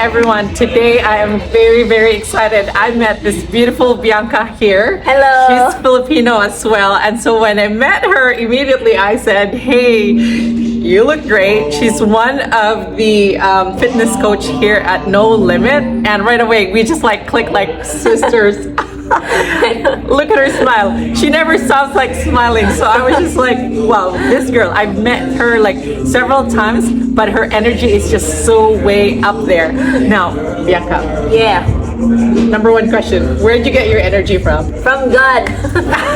everyone. Today I am very, very excited. I met this beautiful Bianca here. Hello. She's Filipino as well. And so when I met her, immediately I said, hey, you look great. She's one of the fitness coach here at No Limit. And right away, we just like click like sisters. Look at her smile. She never stops like smiling. So I was just like, wow, this girl, I've met her like several times, but her energy is just so way up there. Now, Bianca, Yeah, number one question, where'd you get your energy from? from God,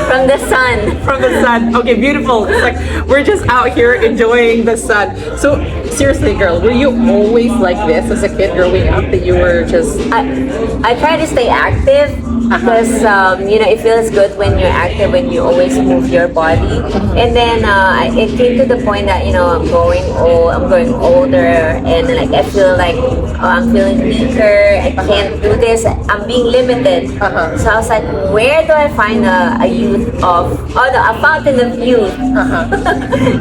from the sun. From the sun. Okay, beautiful. It's like we're just out here enjoying the sun. So seriously, girl, were you always like this as a kid growing up, that you were just I try to stay active because it feels good when you're active, when you always move your body. And then it came to the point that I'm growing older, and like I feel like I'm feeling weaker. I can't do this. I'm being limited. So I was like, where do I find a fountain of youth?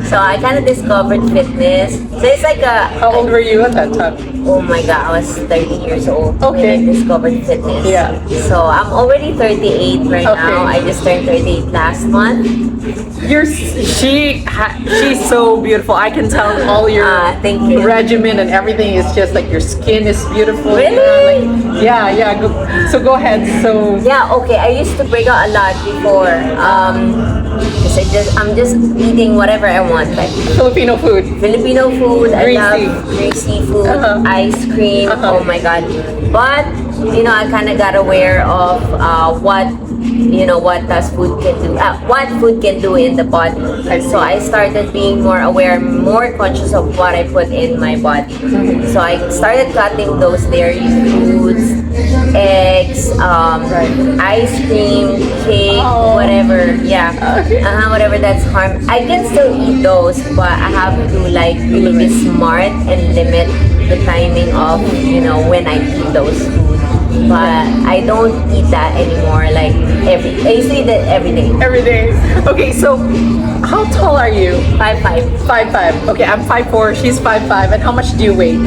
So I kind of discovered fitness. So it's like how old were you at that time? oh my god, I was 30 years old Okay. when I discovered fitness. Yeah. So I'm already 38 right now. I just turned 38 last month. She's so beautiful. I can tell all your Thank you. regimen and everything is just like your skin is beautiful. Really? Like, yeah. So go ahead. So Yeah, okay. I used to break out a lot before. 'Cause I'm just eating whatever I want, like Filipino food. Filipino food. I Greasy. love greasy food, ice cream. Oh my god! But I kind of got aware of what does food can do, what food can do in the body. So I started being more aware, more conscious of what I put in my body. So I started cutting those dairy foods, eggs, ice cream, cake, whatever. Yeah, whatever that's harm. I can still eat those, but I have to like really be smart and limit the timing of when I eat those foods. But I don't eat that anymore. Like I used to eat it every day. Every day. Okay, so how tall are you? 5'5". 5'5". Okay, I'm 5'4". She's 5'5". And how much do you weigh?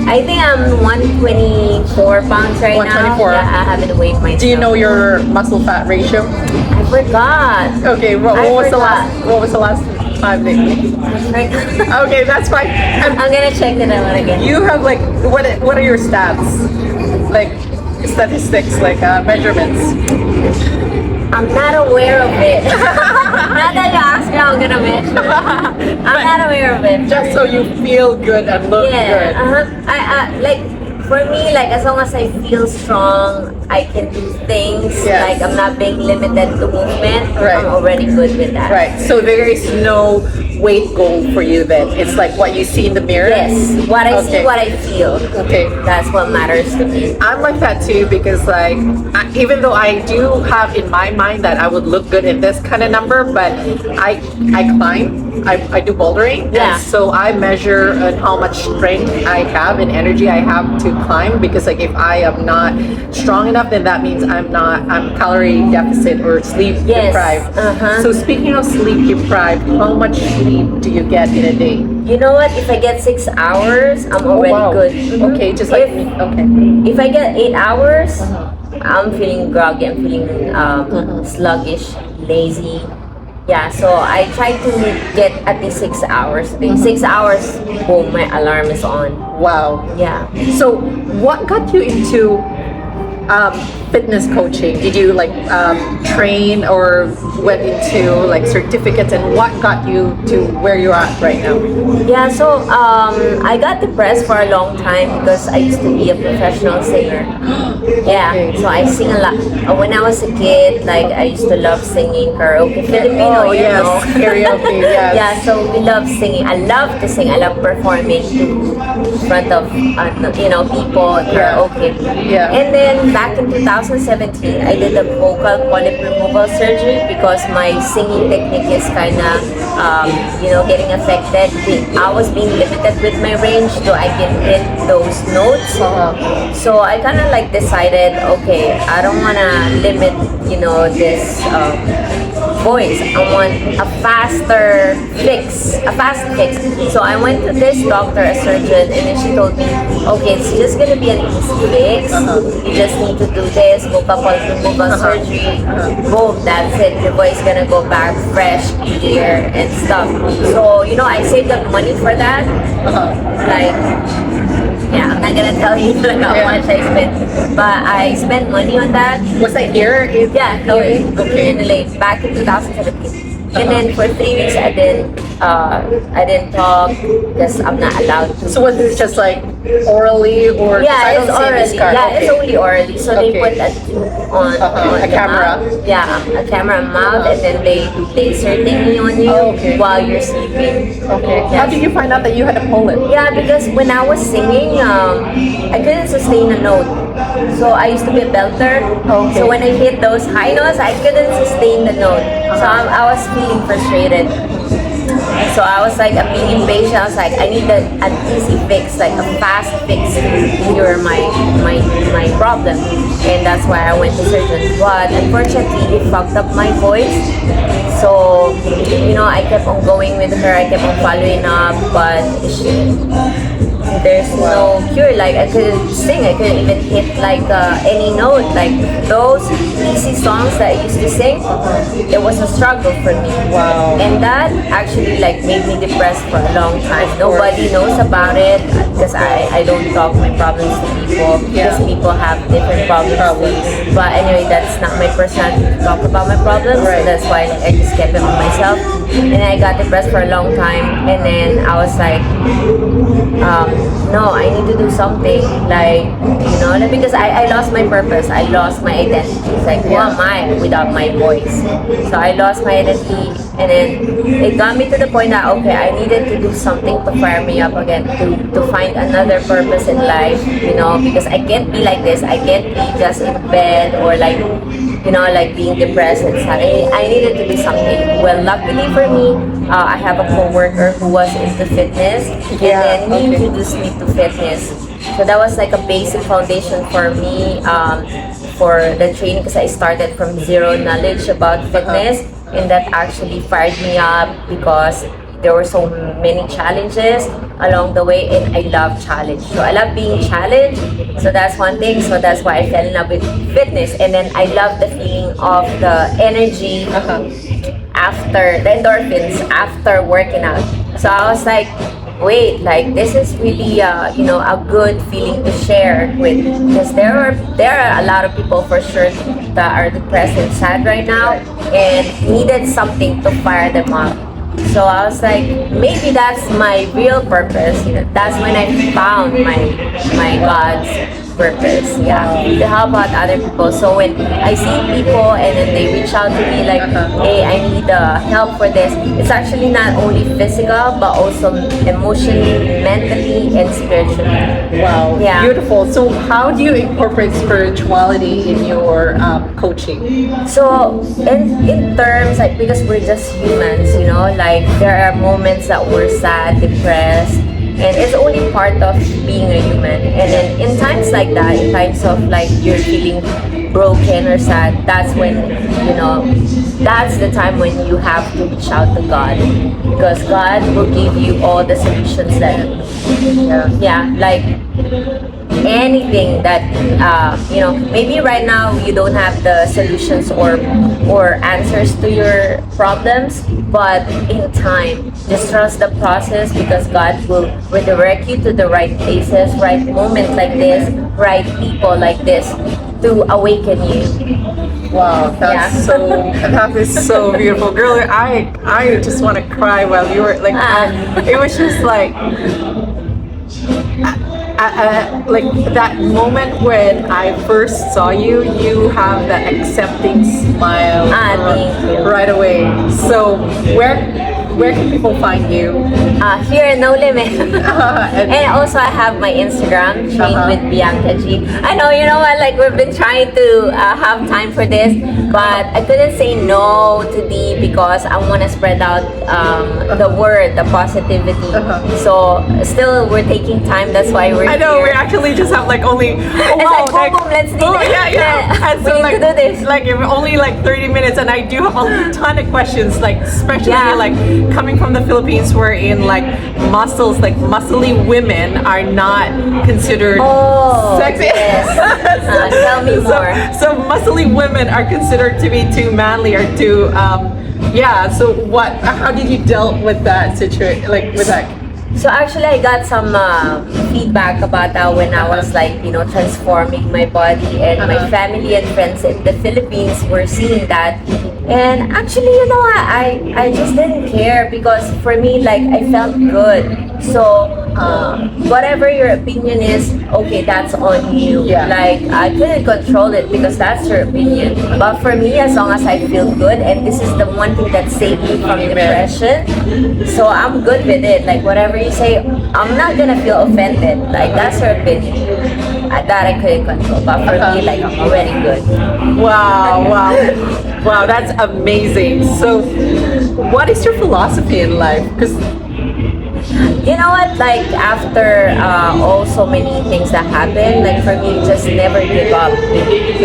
I think I'm 124 pounds right 124. now. Yeah, I haven't weighed myself. Do you know your muscle fat ratio? I forgot. Okay, what I was forgot. what was the last time that you? Okay, that's fine. And I'm gonna check it out again. you have like what are your stats? Like statistics, like measurements. I'm not aware of it. Now that you ask me, I'm gonna measure. I'm not aware of it. Just so you feel good and look Yeah. good. I like for me, like as long as I feel strong, I can do things. Yes. Like I'm not being limited to movement. Right. I'm already good with that. Right. So there is no weight goal for you then. It's like what you see in the mirror. Yes. What I see, Okay. what I feel. Okay. That's what matters to me. I'm like that too because like even though I do have in my mind that I would look good in this kind of number, but I climb. I do bouldering, Yeah. and so I measure how much strength I have and energy I have to climb, because like if I am not strong enough, then that means I'm calorie deficit or sleep Yes. deprived. Uh-huh. So speaking of sleep deprived, how much sleep do you get in a day? You know what? If I get 6 hours, I'm already wow. good. Okay, just like If- me. Okay. If I get 8 hours, I'm feeling groggy. I'm feeling sluggish, lazy. Yeah, so I try to get at least 6 hours a day. 6 hours, boom, my alarm is on. Wow. Yeah. So, what got you into fitness coaching? Did you like train or went into like certificates, and what got you to where you're at right now? Yeah, so I got depressed for a long time because I used to be a professional singer. Yeah, Okay. so I sing a lot. When I was a kid, like I used to love singing karaoke. Filipino, Oh you yes, know. karaoke. Yes. Yeah, so we love singing. I love to sing. I love performing to front of people karaoke. Yeah. And then back in 2017, I did a vocal polyp removal surgery because my singing technique is kind of getting affected. I was being limited with my range, so I can hit those notes. So I kind of like decided, okay, I don't want to limit this voice. I want a faster fix, a fast fix. So I went to this doctor, a surgeon, and then she told me, okay, it's just gonna be an easy fix. You just need to do this, go couple removal surgery, boom, that's it. Your voice gonna go back fresh, clear, and stuff. So I saved up money for that. Like, yeah, I'm not gonna tell you like how much I spent, but I spent money on that. Was that here? Yeah, no, in LA, back in 2017. And then for 3 weeks I didn't talk because I'm not allowed to. So was it just like orally or? Yeah, I it's don't see orally. this card. Yeah, Okay. it's only orally. So they put a tube on A the camera. mouth. Yeah, a camera mouth, and then they laser thingy on you while you're sleeping. Okay. How did you find out that you had a pollen? Yeah, because when I was singing, I couldn't sustain a note. So I used to be a belter. Okay. So when I hit those high notes, I couldn't sustain the note. So I was feeling frustrated. So I was like, I'm being impatient. I was like, I need an easy fix, like a fast fix to cure my problem. And that's why I went to surgeon. But unfortunately, it fucked up my voice. So, I kept on going with her. I kept on following up, but there's no cure. Like, I couldn't sing. I couldn't even hit like any note. Like those easy songs that I used to sing, it was a struggle for me. Wow. And that actually like made me depressed for a long time. Nobody knows about it because I don't talk my problems to people because people have different problems. But anyway, that's not my personality to talk about my problems. So that's why I just kept it on myself. And I got depressed for a long time. And then I was like, no, I need to do something. Like, because I lost my purpose. I lost my identity. It's like, who am I without my voice? So I lost my identity, and then it got me to the point that okay, I needed to do something to fire me up again, to find another purpose in life. Because I can't be like this. I can't be just in bed or like, like being depressed and sad. I needed to do something. Well, luckily for me, I have a coworker who was into fitness, and then he introduced me to fitness. So that was like a basic foundation for me for the training because I started from zero knowledge about fitness, and that actually fired me up because there were so many challenges along the way, and I love challenge. So I love being challenged. So that's one thing. So that's why I fell in love with fitness, and then I love the feeling of the energy after the endorphins after working out. So I was like, wait, like this is really a good feeling to share with, because there are a lot of people for sure that are depressed and sad right now and needed something to fire them up. So I was like, maybe that's my real purpose. That's when I found my God's purpose. Yeah, to help out other people. So when I see people and then they reach out to me like, hey, I need help for this. It's actually not only physical but also emotionally, mentally, and spiritually. Wow. Yeah. Beautiful. So how do you incorporate spirituality in your coaching? So in terms like, because we're just humans, like there are moments that we're sad, depressed, and it's only part of being a human. And then in times like that, in times of like you're feeling broken or sad, that's when that's the time when you have to reach out to God, because God will give you all the solutions that like anything that maybe right now you don't have the solutions or answers to your problems, but in time just trust the process, because God will redirect you to the right places, right moments like this, right people like this to awaken you. Wow, that is so beautiful, girl. I just want to cry while you were like, it was just like. Like that moment when I first saw you, you have that accepting smile Thank you. right away. So where can people find you? Here in No Limit. And- And also I have my Instagram, Train with Bianca G. I know, you know what, like we've been trying to have time for this, but I couldn't say no to D because I want to spread out the word, the positivity. So still we're taking time, that's why we're I know here. we actually just have like only It's like, boom, boom, let's do this. yeah. And We so need like to do this. like if only like 30 minutes, and I do have a ton of questions, like especially Yeah. like coming from the Philippines, where in like muscles, like muscly women are not considered Oh, sexy. yes. Tell me more. So muscly women are considered to be too manly or too yeah. So how did you dealt with that situation, like with that? So actually, I got some feedback about that when I was like, you know, transforming my body, and my family and friends in the Philippines were seeing that. And actually, you know, I just didn't care because for me, like, I felt good. So whatever your opinion is, okay, that's on you. Yeah. Like, I couldn't control it because that's your opinion. But for me, as long as I feel good, and this is the one thing that saved me from depression, so I'm good with it. Like, whatever you say, I'm not gonna feel offended. Like, that's your opinion. That I couldn't control. But for me, like, I'm already good. Wow, that's amazing. So, what is your philosophy in life? Because You know what? Like after all so many things that happen, like for me, just never give up.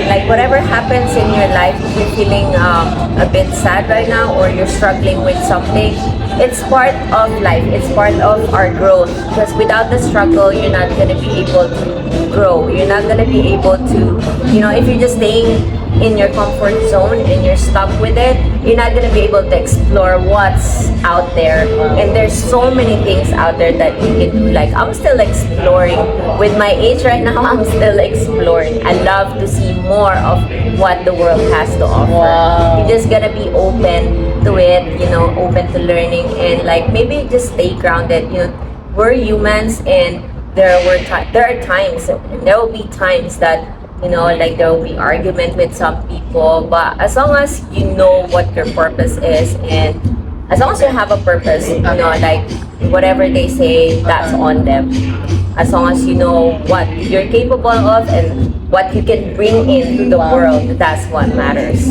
Like whatever happens in your life, if you're feeling a bit sad right now, or you're struggling with something, it's part of life. It's part of our growth. Because without the struggle, you're not gonna be able to grow. You're not gonna be able to, you know, if you're just staying in your comfort zone and you're stuck with it, you're not gonna be able to explore what's out there. And there's so many things out there that you can do. Like I'm still exploring. With my age right now, I'm still exploring. I love to see more of what the world has to offer. Wow. You just gotta be open to it, you know, open to learning, and like maybe just stay grounded. You know, we're humans, and there are times, and there will be times that, you know, like there will be argument with some people, but as long as you know what your purpose is, and as long as you have a purpose, you know, like whatever they say, that's on them. As long as you know what you're capable of and what you can bring into the world, that's what matters.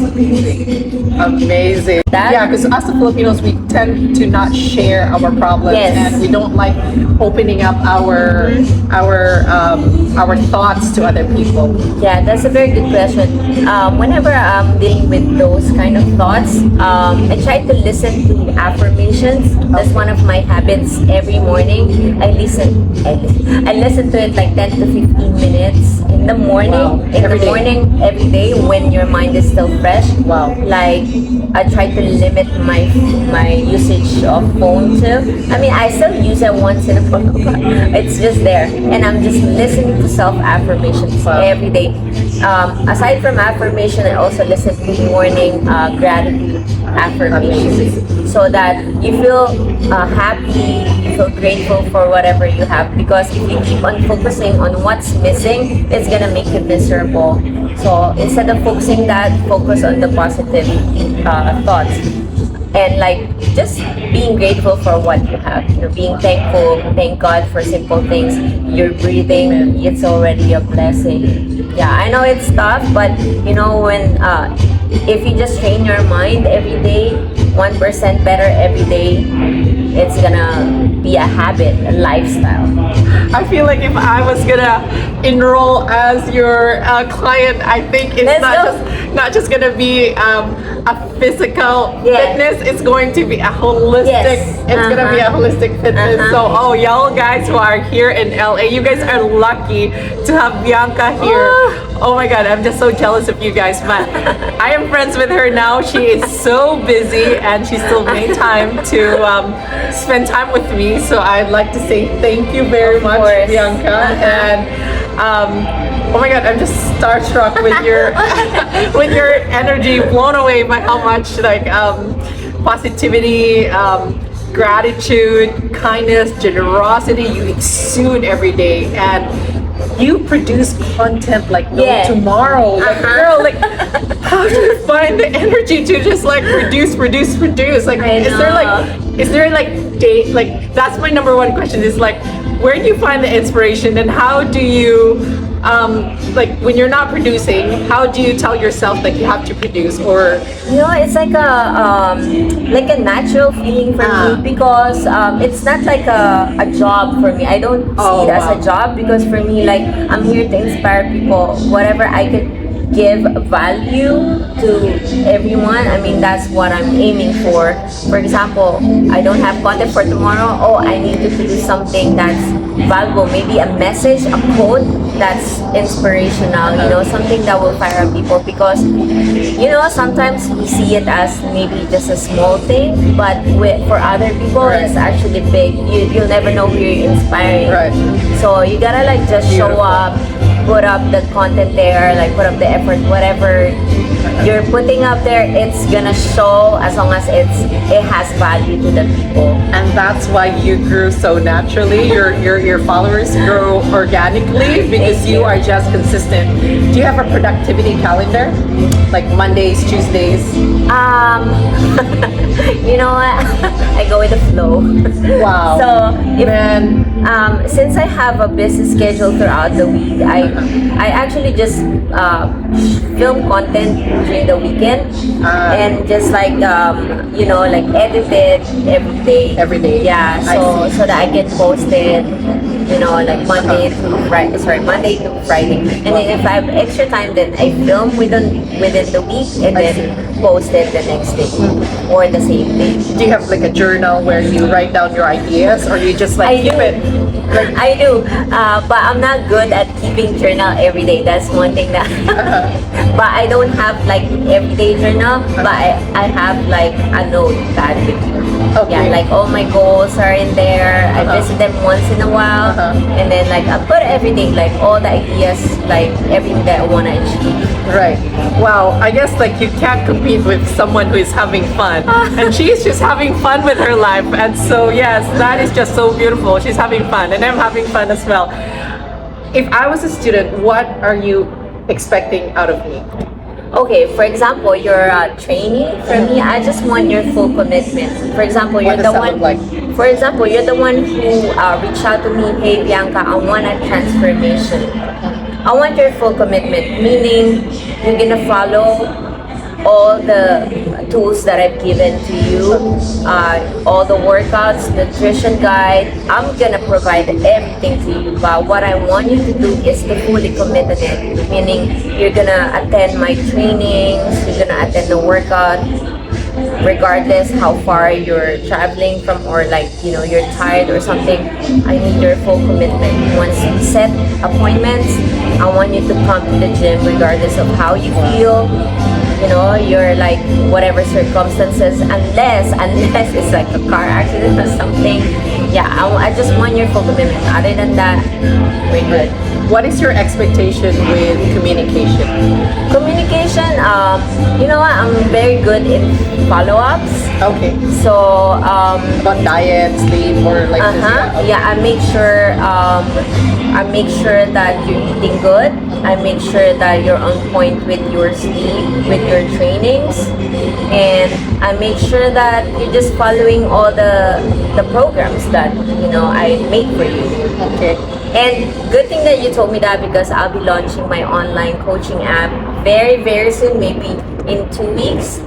amazing. That- Yeah, because us the Filipinos, we tend to not share our problems, Yes. and we don't like opening up our thoughts to other people. Yeah, that's a very good question. Whenever I'm dealing with those kind of thoughts, I try to listen to affirmations. That's one of my habits every morning. I listen to it like 10 to 15 minutes in the morning. Wow. In Every the day. morning, every day when your mind is still fresh. Wow. Like I try to limit my usage of phone too. I mean, I still use it once in a while, but it's just there, and I'm just listening to self affirmations Wow. every day. Aside from affirmation, I also listen to morning gratitude affirmations, so that you feel happy, you feel grateful for whatever you have. Because if you keep on focusing on what's missing, it's gonna make you miserable. So instead of focusing that, focus on the positive thoughts. And like just being grateful for what you have, you know, being thankful, thank God for simple things. You're breathing, it's already a blessing. Yeah, I know it's tough, but you know, when if you just train your mind every day, 1% better every day, it's gonna be a habit, a lifestyle. I feel like if I was gonna enroll as your client, I think it's Let's go. not just gonna be a physical Yeah. fitness. It's going to be a holistic. Yes. It's gonna be a holistic fitness. Uh-huh. So, oh, y'all guys who are here in LA, you guys are lucky to have Bianca here. Oh my God, I'm just so jealous of you guys. But I am friends with her now. She is so busy, and she still made time to spend time with me. So I'd like to say thank you very much, course. Bianca. And oh my God, I'm just starstruck with your with your energy, blown away by how much like positivity, gratitude, kindness, generosity you exude every day. And you produce content like no Yeah. tomorrow. Like, girl, like, how do you find the energy to just like produce? Like, I is there like know. is there like date, like that's my number one question is like, where do you find the inspiration and how do you, like when you're not producing, how do you tell yourself that you have to produce or? It's like a natural feeling for me because it's not like a job for me. I don't see it as a job because for me, like I'm here to inspire people. Whatever I could give value to everyone, I mean that's what I'm aiming for. For example, I don't have content for tomorrow. Oh, I need to produce something that's valuable, maybe a message, a quote that's inspirational, something that will fire up people because sometimes we see it as maybe just a small thing, but for other people it's actually big. You'll never know who you're inspiring. Right. So you gotta like just show up, put up the content there, like put up the effort, whatever you're putting up there, it's gonna show as long as it has value to the people. And that's why you grew so naturally. Your followers grow organically because you are just consistent. Do you have a productivity calendar? Like Mondays, Tuesdays? You know what? I go with the flow. Wow. So since I have a busy schedule throughout the week, I actually just film content during the weekend and just like like edit it every day. Every day. Yeah. So that I can post it. Like Monday to Friday. And then if I have extra time, then I film within the week and then post it the next day or the same day. Do you have like a journal where you write down your ideas or you just like keep it? Like, I do, but I'm not good at keeping journal every day. That's one thing that. But I don't have like everyday journal, but I have like a notepad with me. Okay. Yeah, like all my goals are in there. I visit them once in a while, and then like I put everything, like all the ideas, like everything that I want to achieve. right. Wow. I guess like you can't compete with someone who is having fun, and she's just having fun with her life. And so yes, that is just so beautiful. She's having fun, and I'm having fun as well. If I was a student, what are you expecting out of me? Okay, for example, you're training. For me, I just want your full commitment. For example, you're What the does that one. look like? For example, you're the one who reached out to me. Hey, Bianca, I want a transformation. I want your full commitment. Meaning, you're gonna follow all the tools that I've given to you, all the workouts, nutrition guide. I'm gonna provide everything to you, but what I want you to do is to fully commit to it. Meaning, you're gonna attend my trainings, you're gonna attend the workout, regardless how far you're traveling from or like you're tired or something. I need your full commitment. Once you set appointments, I want you to come to the gym regardless of how you feel. You're like whatever circumstances, unless it's like a car accident or something. Yeah, I just want your full commitment. Other than that, we're good. What is your expectation with communication? Communication, you know what? I'm very good in follow-ups. Okay. So, About diet, sleep, or like this? yeah, I make sure that you're eating good. I make sure that you're on point with your sleep, with your trainings, and I make sure that you're just following all the programs that I make for you. Okay. And good thing that you told me that because I'll be launching my online coaching app very, very soon, maybe in 2 weeks,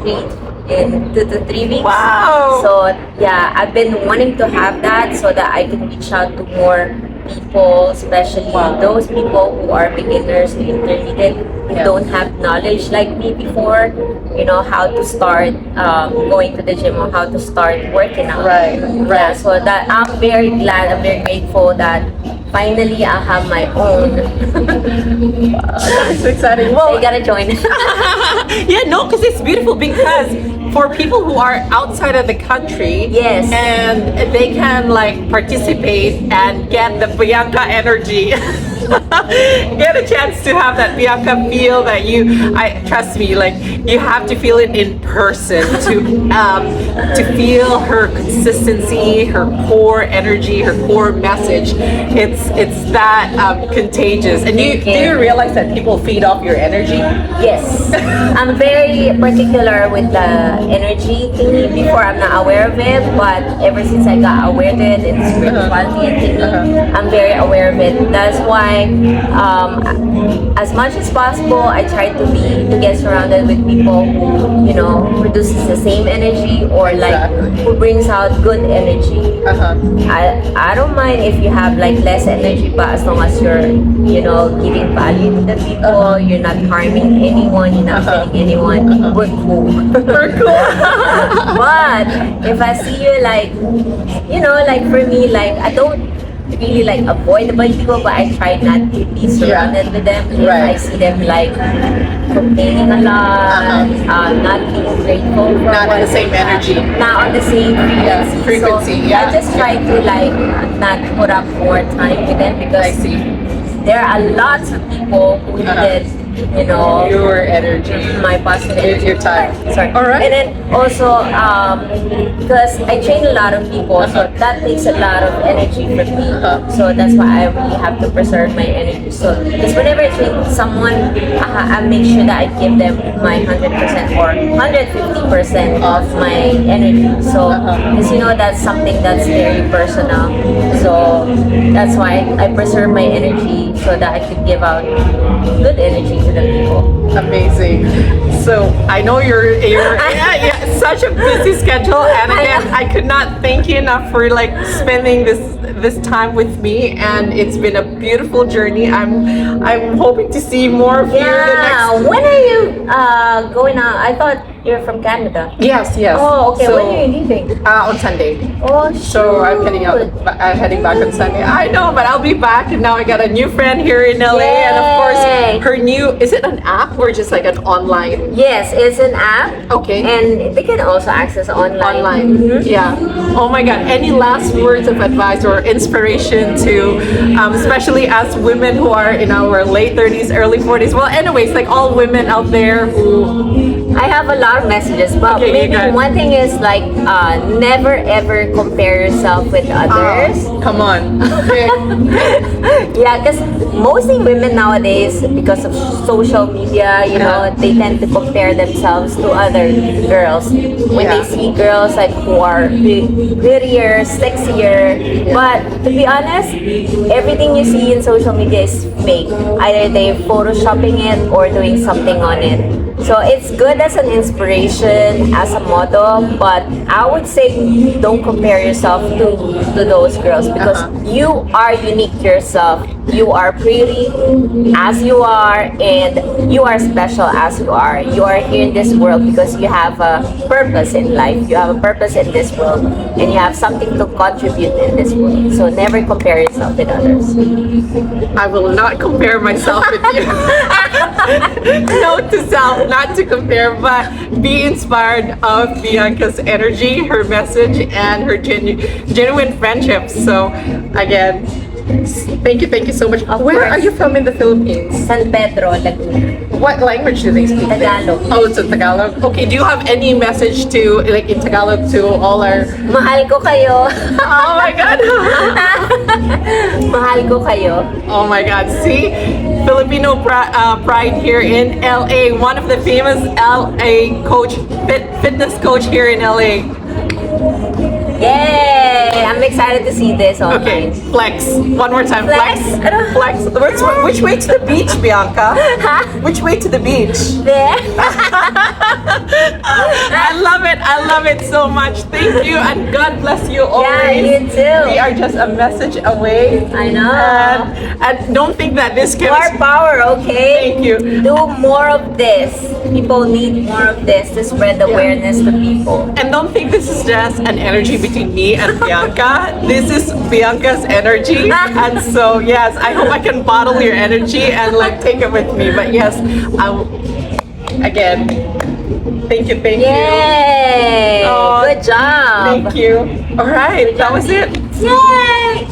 in 2 to 3 weeks. Wow. So yeah, I've been wanting to have that so that I can reach out to more people, especially those people who are beginners to intermediate, who don't have knowledge like me before, how to start going to the gym or how to start working out. Right. Yeah, so that I'm very glad, I'm very grateful that finally I have my own. It's exciting. So Well, you gotta join. yeah, no, because it's beautiful because for people who are outside of the country, Yes. and they can like participate and get the Bianca energy. Get a chance to have that Bianca feel that I trust me, like you have to feel it in person to feel her consistency, her core energy, her core message. It's it's that contagious. And Thank do you. you realize that people feed off your energy? Yes, I'm very particular with the energy thingy. Before, I'm not aware of it, but ever since I got aware of it, it's spirituality and thingy, I'm very aware of it. That's why, as much as possible, I try to get surrounded with people who, you know, produces the same energy or like Exactly. who brings out good energy. I don't mind if you have like less energy, but as long as you're, you know, giving value to the people, you're not harming anyone, you're not hurting anyone, we're cool. We're cool. But if I see you like, you know, like for me, like I don't really like avoid a bunch of people, but I try not to be surrounded with them. If I Right. see them like complaining a lot, not being grateful for Not what in the same they have, energy. not on the same frequency. frequency, So yeah. I just try to like not put up more time with them I because see. there are lots of people who needed, you know, Your energy. my positive Your time. Sorry. All right. And then also, because I train a lot of people, so that takes a lot of energy from me. So that's why I really have to preserve my energy. So because whenever I train someone, I make sure that I give them my 100% or 150% of my energy. So because you know that's something that's very personal. So that's why I preserve my energy so that I could give out good energy to the people. Amazing. So I know you're such a busy schedule, and again, I could not thank you enough for like spending this time with me, and it's been a beautiful journey. I'm hoping to see more of you the Yeah. next. When are you going out? I thought you're from Canada. Yes, yes. Oh, okay. So, When are you leaving? on Sunday. Oh, So I'm heading out, shoot. heading back on Sunday. I know, but I'll be back, and now I got a new friend here in LA, and of Yay. course, her new, is it an app or just like an online? Yes, it's an app. Okay. And they can also access online. Online. Yeah. Oh my God. Any last words of advice or inspiration to, especially as women who are in our late 30s, early 40s? Well, anyways, like all women out there who. I have a lot of messages, but Okay, you maybe got it. one thing is like never ever compare yourself with others. Come on. Okay. Yeah, because mostly women nowadays, because of social media, you know, they tend to compare themselves to other girls. When Yeah. they see girls like who are prettier, sexier, but to be honest, everything you see in social media is fake. Either they're photoshopping it or doing something on it. So it's good as an inspiration, as a model, but I would say don't compare yourself to those girls because you are unique to yourself. You are pretty as you are, and you are special as you are. You are here in this world because you have a purpose in life. You have a purpose in this world, and you have something to contribute in this world. So never compare yourself with others. I will not compare myself with you. Note to self, not to compare, but be inspired of Bianca's energy, her message, and her genuine friendships. So, again, thank you so much. Where course. are you from in the Philippines? San Pedro, Laguna. What language do they speak? there? Tagalog. Oh, it's in Tagalog. Okay, do you have any message to, like in Tagalog, to all our? Mahal ko kayo. Oh my God! Mahal ko kayo. Oh my God! See, Filipino pride here in LA. One of the famous LA fitness coach here in LA. Yay! I'm excited to see this Okay, online. flex. One more time. Flex? Flex. Which way to the beach, Bianca? Huh? Which way to the beach? There. I love it. I love it so much. Thank you, and God bless you always. Yeah, you too. We are just a message away. I know. And don't think that this can. More power, okay? Thank you. Do more of this. People need more of this to spread awareness to people. And don't think this is just an energy between me and Bianca. This is Bianca's energy. And so, yes, I hope I can bottle your energy and like take it with me. But yes, again, thank you. Yay! Oh, Good job. Thank you. All right, that was it. Yay!